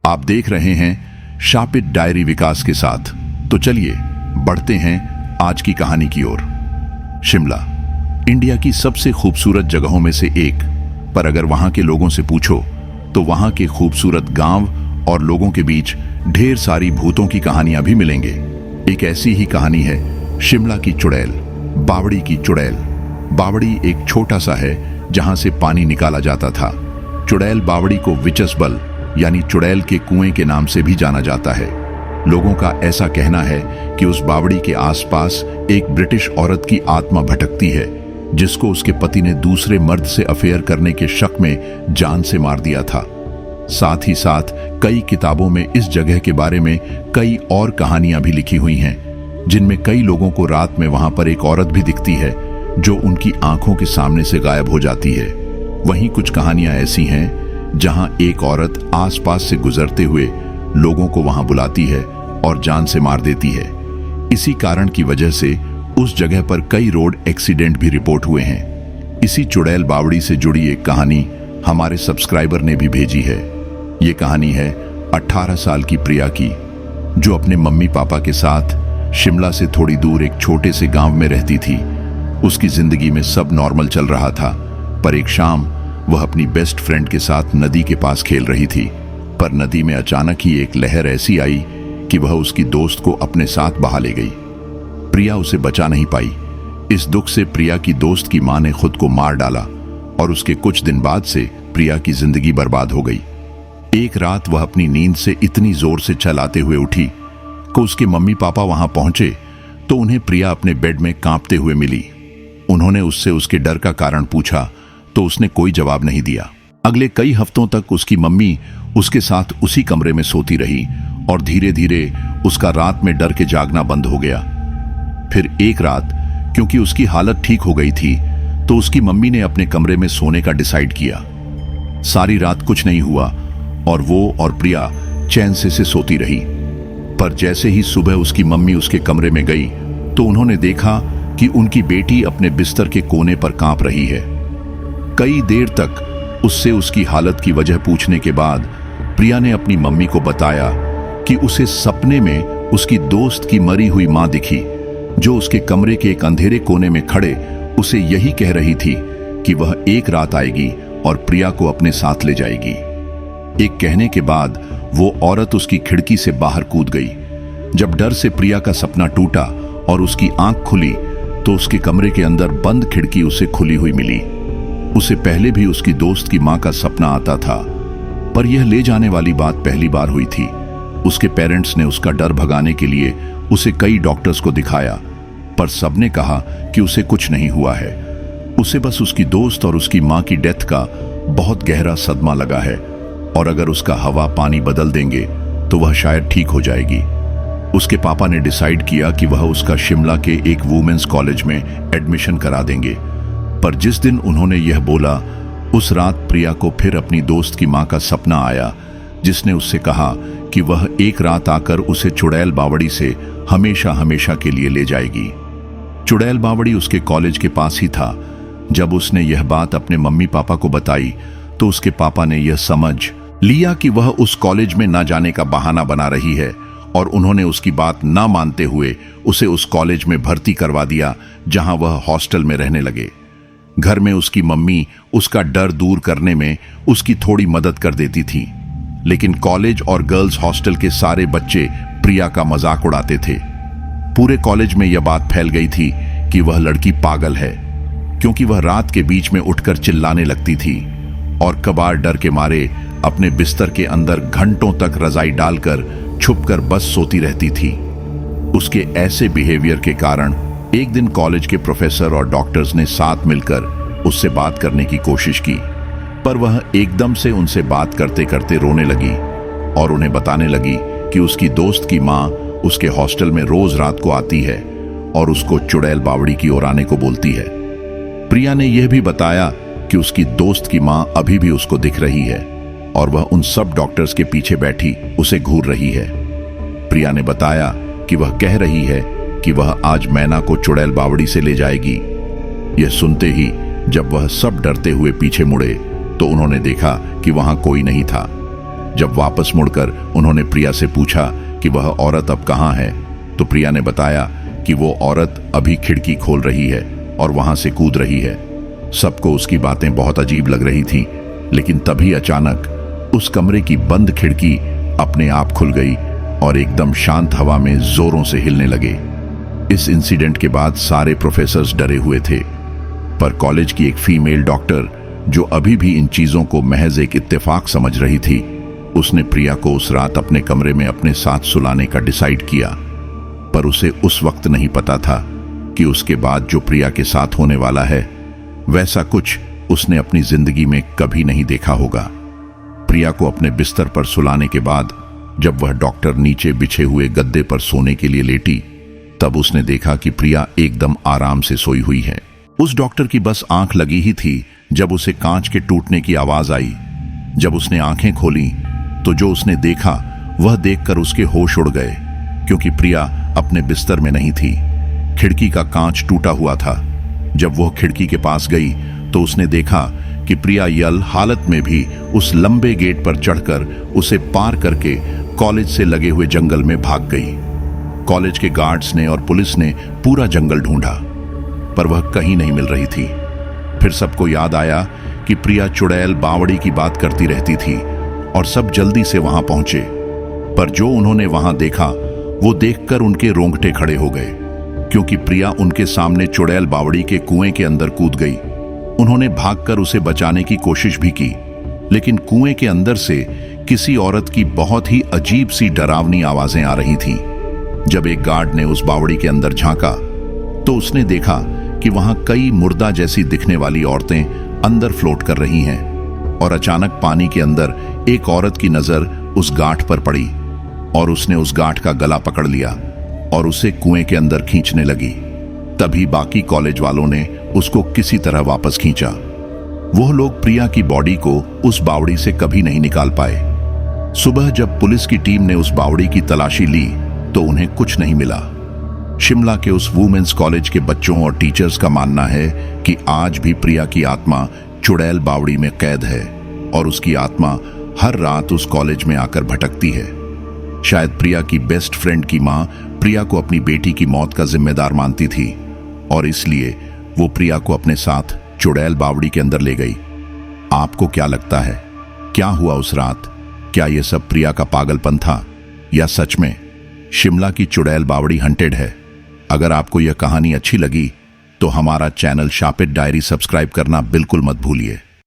आप देख रहे हैं शापित डायरी विकास के साथ। तो चलिए बढ़ते हैं आज की कहानी की ओर। शिमला इंडिया की सबसे खूबसूरत जगहों में से एक, पर अगर वहां के लोगों से पूछो तो वहां के खूबसूरत गांव और लोगों के बीच ढेर सारी भूतों की कहानियां भी मिलेंगे। एक ऐसी ही कहानी है शिमला की चुड़ैल, बावड़ी की चुड़ैल। बावड़ी एक छोटा सा है जहां से पानी निकाला जाता था। चुड़ैल बावड़ी को विचसबल यानी चुड़ैल के कुएं के नाम से भी जाना जाता है। लोगों का ऐसा कहना है कि उस बावड़ी के आसपास एक ब्रिटिश औरत की आत्मा भटकती है, जिसको उसके पति ने दूसरे मर्द से अफेयर करने के शक में जान से मार दिया था। साथ ही साथ कई किताबों में इस जगह के बारे में कई और कहानियां भी लिखी हुई हैं, जिनमें कई लोगों को रात में वहां पर एक औरत भी दिखती है जो उनकी आंखों के सामने से गायब हो जाती है। वहीं कुछ कहानियां ऐसी हैं जहां एक औरत आसपास से गुजरते हुए लोगों को वहां बुलाती है और जान से मार देती है। इसी कारण की वजह से उस जगह पर कई रोड एक्सीडेंट भी रिपोर्ट हुए हैं। इसी चुड़ैल बावड़ी से जुड़ी एक कहानी हमारे सब्सक्राइबर ने भी भेजी है। ये कहानी है 18 साल की प्रिया की, जो अपने मम्मी पापा के साथ शिमला से थोड़ी दूर एक छोटे से गांव में रहती थी। उसकी जिंदगी में सब नॉर्मल चल रहा था, पर एक शाम वह अपनी बेस्ट फ्रेंड के साथ नदी के पास खेल रही थी। पर नदी में अचानक ही एक लहर ऐसी आई कि वह उसकी दोस्त को अपने साथ बहा ले गई। प्रिया उसे बचा नहीं पाई। इस दुख से प्रिया की दोस्त की मां ने खुद को मार डाला और उसके कुछ दिन बाद से प्रिया की जिंदगी बर्बाद हो गई। एक रात वह अपनी नींद से इतनी जोर से चलाते हुए उठी कि उसके मम्मी पापा वहां पहुंचे तो उन्हें प्रिया अपने बेड में कांपते हुए मिली। उन्होंने उससे उसके डर का कारण पूछा तो उसने कोई जवाब नहीं दिया। अगले कई हफ्तों तक उसकी मम्मी उसके साथ उसी कमरे में सोती रही और धीरे धीरे उसका रात में डर के जागना बंद हो गया। फिर एक रात, क्योंकि उसकी हालत ठीक हो गई थी, तो उसकी मम्मी ने अपने कमरे में सोने का डिसाइड किया। सारी रात कुछ नहीं हुआ और वो और प्रिया चैन से सोती रही। पर जैसे ही सुबह उसकी मम्मी उसके कमरे में गई तो उन्होंने देखा कि उनकी बेटी अपने बिस्तर के कोने पर कांप रही है। कई देर तक उससे उसकी हालत की वजह पूछने के बाद प्रिया ने अपनी मम्मी को बताया कि उसे सपने में उसकी दोस्त की मरी हुई मां दिखी, जो उसके कमरे के एक अंधेरे कोने में खड़े उसे यही कह रही थी कि वह एक रात आएगी और प्रिया को अपने साथ ले जाएगी। एक कहने के बाद वो औरत उसकी खिड़की से बाहर कूद गई। जब डर से प्रिया का सपना टूटा और उसकी आंख खुली तो उसके कमरे के अंदर बंद खिड़की उसे खुली हुई मिली। उसे पहले भी उसकी दोस्त की मां का सपना आता था, पर यह ले जाने वाली बात पहली बार हुई थी। उसके पेरेंट्स ने उसका डर भगाने के लिए उसे कई डॉक्टर्स को दिखाया, पर सबने कहा कि उसे कुछ नहीं हुआ है। उसे बस उसकी दोस्त और उसकी मां की डेथ का बहुत गहरा सदमा लगा है और अगर उसका हवा पानी बदल देंगे तो वह शायद ठीक हो जाएगी। उसके पापा ने डिसाइड किया कि वह उसका शिमला के एक वुमेन्स कॉलेज में एडमिशन करा देंगे। पर जिस दिन उन्होंने यह बोला, उस रात प्रिया को फिर अपनी दोस्त की मां का सपना आया, जिसने उससे कहा कि वह एक रात आकर उसे चुड़ैल बावड़ी से हमेशा हमेशा के लिए ले जाएगी। चुड़ैल बावड़ी उसके कॉलेज के पास ही था। जब उसने यह बात अपने मम्मी पापा को बताई तो उसके पापा ने यह समझ लिया कि वह उस कॉलेज में न जाने का बहाना बना रही है और उन्होंने उसकी बात ना मानते हुए उसे उस कॉलेज में भर्ती करवा दिया, जहां वह हॉस्टल में रहने लगे। घर में उसकी मम्मी उसका डर दूर करने में उसकी थोड़ी मदद कर देती थी, लेकिन कॉलेज और गर्ल्स हॉस्टल के सारे बच्चे प्रिया का मजाक उड़ाते थे। पूरे कॉलेज में यह बात फैल गई थी कि वह लड़की पागल है, क्योंकि वह रात के बीच में उठकर चिल्लाने लगती थी और कबार डर के मारे अपने बिस्तर के अंदर घंटों तक रजाई डालकर छुपकर बस सोती रहती थी। उसके ऐसे बिहेवियर के कारण एक दिन कॉलेज के प्रोफेसर और डॉक्टर्स ने साथ मिलकर उससे बात करने की कोशिश की, पर वह एकदम से उनसे बात करते करते रोने लगी और उन्हें बताने लगी कि उसकी दोस्त की मां उसके हॉस्टल में रोज रात को आती है और उसको चुड़ैल बावड़ी की ओर आने को बोलती है। प्रिया ने यह भी बताया कि उसकी दोस्त की मां अभी भी उसको दिख रही है और वह उन सब डॉक्टर्स के पीछे बैठी उसे घूर रही है। प्रिया ने बताया कि वह कह रही है कि वह आज मैना को चुड़ैल बावड़ी से ले जाएगी। यह सुनते ही जब वह सब डरते हुए पीछे मुड़े तो उन्होंने देखा कि वहां कोई नहीं था। जब वापस मुड़कर उन्होंने प्रिया से पूछा कि वह औरत अब कहाँ है, तो प्रिया ने बताया कि वो औरत अभी खिड़की खोल रही है और वहां से कूद रही है। सबको उसकी बातें बहुत अजीब लग रही थी, लेकिन तभी अचानक उस कमरे की बंद खिड़की अपने आप खुल गई और एकदम शांत हवा में जोरों से हिलने लगे। इस इंसिडेंट के बाद सारे प्रोफेसर्स डरे हुए थे, पर कॉलेज की एक फीमेल डॉक्टर जो अभी भी इन चीजों को महज एक इत्तेफाक समझ रही थी, उसने प्रिया को उस रात अपने कमरे में अपने साथ सुलाने का डिसाइड किया। पर उसे उस वक्त नहीं पता था कि उसके बाद जो प्रिया के साथ होने वाला है, वैसा कुछ उसने अपनी जिंदगी में कभी नहीं देखा होगा। प्रिया को अपने बिस्तर पर सुलाने के बाद जब वह डॉक्टर नीचे बिछे हुए गद्दे पर सोने के लिए लेटी, तब उसने देखा कि प्रिया एकदम आराम से सोई हुई है। उस डॉक्टर की बस आंख लगी ही थी जब उसे कांच के टूटने की आवाज आई। जब उसने आंखें खोली तो जो उसने देखा वह देखकर उसके होश उड़ गए, क्योंकि प्रिया अपने बिस्तर में नहीं थी। खिड़की का कांच टूटा हुआ था। जब वह खिड़की के पास गई तो उसने देखा कि प्रिया यल हालत में भी उस लंबे गेट पर चढ़कर उसे पार करके कॉलेज से लगे हुए जंगल में भाग गई। कॉलेज के गार्ड्स ने और पुलिस ने पूरा जंगल ढूंढा, पर वह कहीं नहीं मिल रही थी। फिर सबको याद आया कि प्रिया चुड़ैल बावड़ी की बात करती रहती थी और सब जल्दी से वहां पहुंचे। पर जो उन्होंने वहां देखा वो देखकर उनके रोंगटे खड़े हो गए, क्योंकि प्रिया उनके सामने चुड़ैल बावड़ी के कुएं के अंदर कूद गई। उन्होंने भागकर उसे बचाने की कोशिश भी की, लेकिन कुएं के अंदर से किसी औरत की बहुत ही अजीब सी डरावनी आवाजें आ रही थीं। जब एक गार्ड ने उस बावड़ी के अंदर झांका तो उसने देखा कि वहां कई मुर्दा जैसी दिखने वाली औरतें अंदर फ्लोट कर रही हैं, और अचानक पानी के अंदर एक औरत की नजर उस गांठ पर पड़ी और उसने उस गांठ का गला पकड़ लिया और उसे कुएं के अंदर खींचने लगी। तभी बाकी कॉलेज वालों ने उसको किसी तरह वापस खींचा। वह लोग प्रिया की बॉडी को उस बावड़ी से कभी नहीं निकाल पाए। सुबह जब पुलिस की टीम ने उस बावड़ी की तलाशी ली तो उन्हें कुछ नहीं मिला। शिमला के उस वुमेन्स कॉलेज के बच्चों और टीचर्स का मानना है कि आज भी प्रिया की आत्मा चुड़ैल बावड़ी में कैद है और उसकी आत्मा हर रात उस कॉलेज में आकर भटकती है। शायद प्रिया की बेस्ट फ्रेंड की मां प्रिया को अपनी बेटी की मौत का जिम्मेदार मानती थी और इसलिए वो प्रिया को अपने साथ चुड़ैल बावड़ी के अंदर ले गई। आपको क्या लगता है, क्या हुआ उस रात? क्या यह सब प्रिया का पागलपन था या सच में शिमला की चुड़ैल बावड़ी हंटेड है? अगर आपको यह कहानी अच्छी लगी तो हमारा चैनल शापित डायरी सब्सक्राइब करना बिल्कुल मत भूलिए।